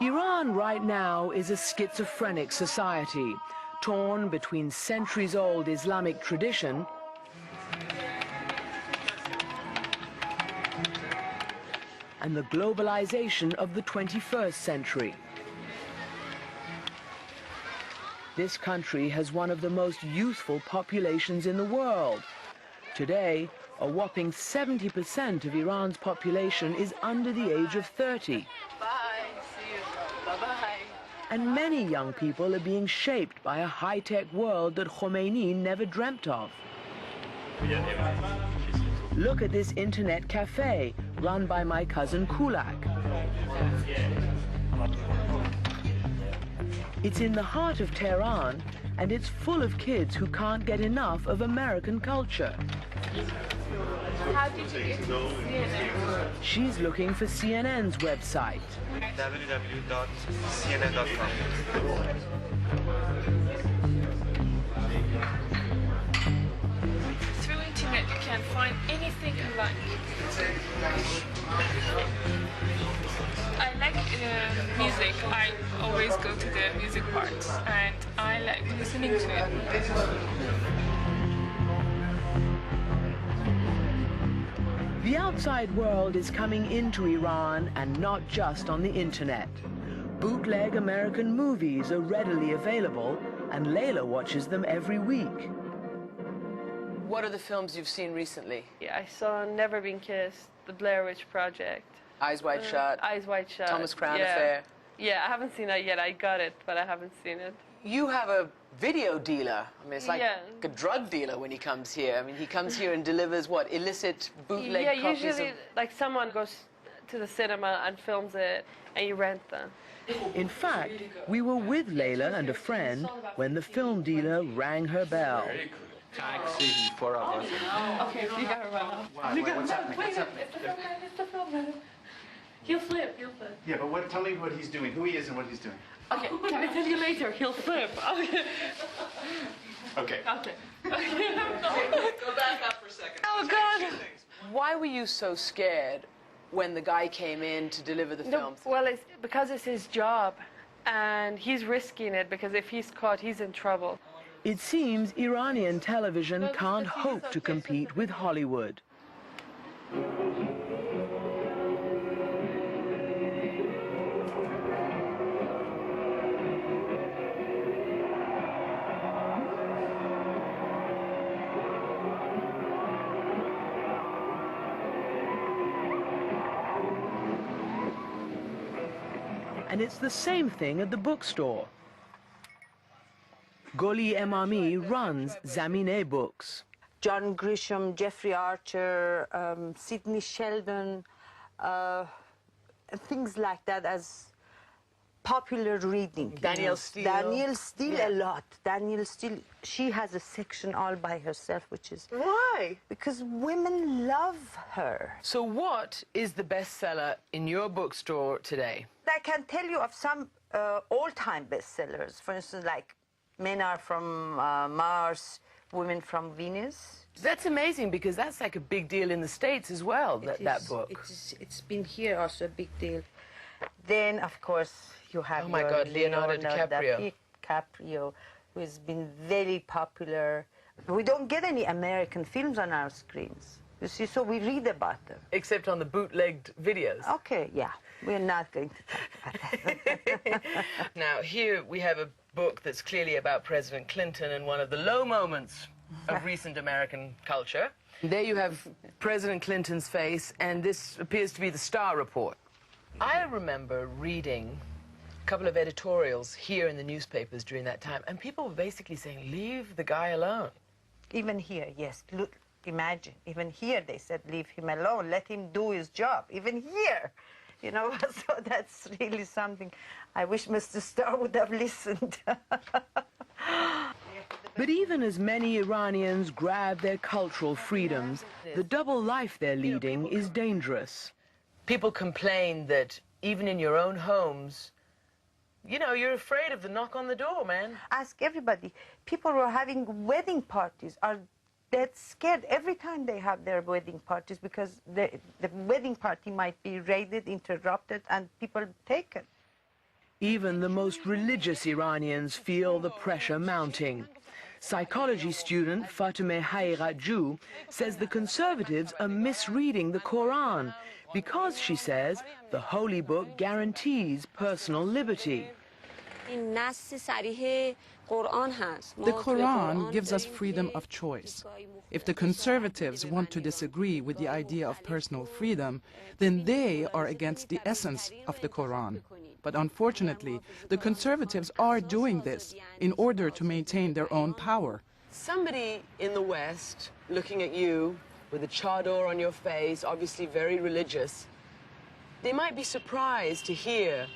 Iran right now is a schizophrenic society, torn between centuries-old Islamic tradition and the globalization of the 21st century. This country has one of the most youthful populations in the world. Today, a whopping 70% of Iran's population is under the age of 30. Bye. See you. Bye-bye. And many young people are being shaped by a high-tech world that Khomeini never dreamt of. Look at this internet cafe run by my cousin Kulak. It's in the heart of Tehran, and it's full of kids who can't get enough of American culture. How did you get to CNN? She's looking for CNN's website. www.cnn.com. Through internet you can find anything you like. I like music. I always go to the music parts and I like listening to it. The outside world is coming into Iran, and not just on the internet. Bootleg American movies are readily available, and Layla watches them every week. What are the films you've seen recently? Yeah, I saw Never Been Kissed, The Blair Witch Project. Eyes Wide Shut. Eyes Wide Shut. Thomas Crown yeah. Affair. Yeah, I haven't seen that yet. I got it, but I haven't seen it. You have a video dealer. I mean, it's like Yeah. a drug dealer when he comes here. I mean, he comes here and delivers, what, illicit bootleg copies usually, of... like, someone goes to the cinema and films it, and you rent them. In fact, we were with Layla and a friend when the film dealer rang her bell. Taxi for us. Okay, you gotta run off. What's happening? What's happening? It's the film. He'll flip. Yeah, but tell me what he's doing, who he is and what he's doing. Okay, can I tell you later? He'll flip. Okay. Okay. Okay. Go back up for a second. Oh, God. Why were you so scared when the guy came in to deliver the No, films? well, it's because it's his job, and he's risking it because if he's caught, he's in trouble. It seems Iranian television can't hope to compete with Hollywood. And it's the same thing at the bookstore. Goli Emami runs Zamine Books. John Grisham, Jeffrey Archer, Sidney Sheldon, things like that as popular reading. Danielle Steele. Danielle Steele, a lot. Danielle Steele, she has a section all by herself, which is... Why? Because women love her. So what is the bestseller in your bookstore today? I can tell you of some all-time bestsellers. For instance, like Men Are From Mars, Women From Venus. That's amazing, because that's like a big deal in the States as well, that book. It's been here also a big deal. Then, of course, you have Oh my God, Leonardo DiCaprio. DiCaprio, who has been very popular. We don't get any American films on our screens, you see, so we read about them. Except on the bootlegged videos. Okay, yeah, we're not going to talk about that. Now, here we have a book that's clearly about President Clinton and one of the low moments of recent American culture. There you have President Clinton's face, and this appears to be the Starr Report. I remember reading a couple of editorials here in the newspapers during that time, and people were basically saying, leave the guy alone. Even here, yes. Look, imagine, even here they said, leave him alone, let him do his job. Even here, you know, so that's really something. I wish Mr. Starr would have listened. But even as many Iranians grab their cultural freedoms, the double life they're leading is dangerous. People complain that even in your own homes, you know, you're afraid of the knock on the door, man. Ask everybody. People who are having wedding parties are dead scared every time they have their wedding parties because the wedding party might be raided, interrupted, and people taken. Even the most religious Iranians feel the pressure mounting. Psychology student Fatemeh Hayraju says the conservatives are misreading the Quran because, she says, the holy book guarantees personal liberty. The Quran gives us freedom of choice. If the conservatives want to disagree with the idea of personal freedom, then they are against the essence of the Quran. But unfortunately, the conservatives are doing this in order to maintain their own power. Somebody in the West looking at you with a chador on your face, obviously very religious, they might be surprised to hear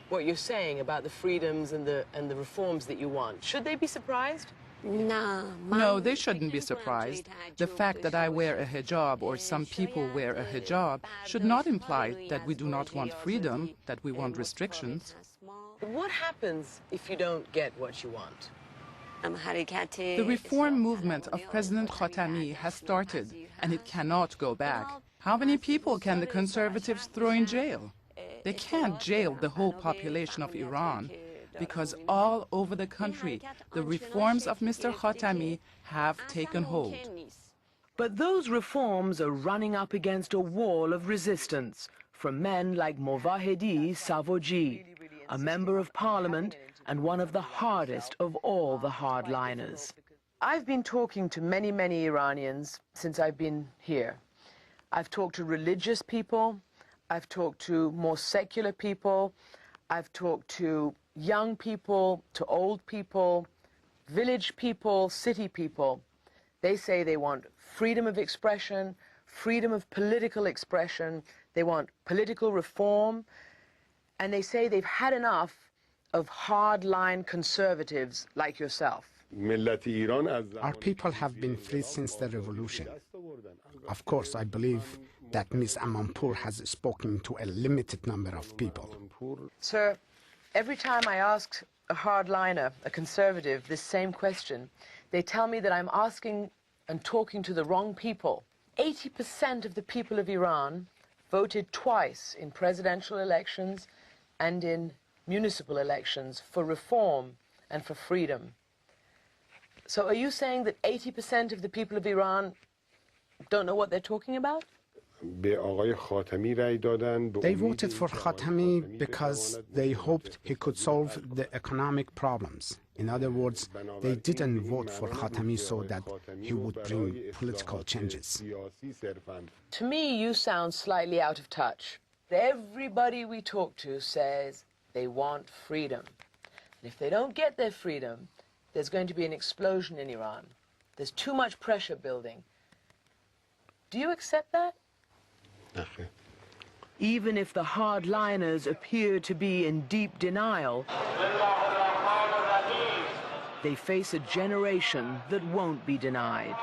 what you're saying about the freedoms and the reforms that you want. Should they be surprised? No, they shouldn't be surprised. The fact that I wear a hijab or some people wear a hijab should not imply that we do not want freedom, that we want restrictions. What happens if you don't get what you want? The reform movement of President Khatami has started, and it cannot go back. How many people can the conservatives throw in jail? They can't jail the whole population of Iran, because all over the country, the reforms of Mr. Khatami have taken hold. But those reforms are running up against a wall of resistance from men like Movahedi Savoji, a member of parliament and one of the hardest of all the hardliners. I've been talking to many, many Iranians since I've been here. I've talked to religious people, I've talked to more secular people, I've talked to young people, to old people, village people, city people. They say they want freedom of expression, freedom of political expression, they want political reform, and they say they've had enough of hardline conservatives like yourself. Our people have been free since the revolution. Of course, I believe that Ms. Amanpour has spoken to a limited number of people. Sir, every time I ask a hardliner, a conservative, this same question, they tell me that I'm asking and talking to the wrong people. 80% of the people of Iran voted twice in presidential elections and in municipal elections for reform and for freedom. So are you saying that 80% of the people of Iran don't know what they're talking about? They voted for Khatami because they hoped he could solve the economic problems. In other words, they didn't vote for Khatami so that he would bring political changes. To me, you sound slightly out of touch. Everybody we talk to says they want freedom. And if they don't get their freedom, there's going to be an explosion in Iran. There's too much pressure building. Do you accept that? Even if the hardliners appear to be in deep denial, they face a generation that won't be denied.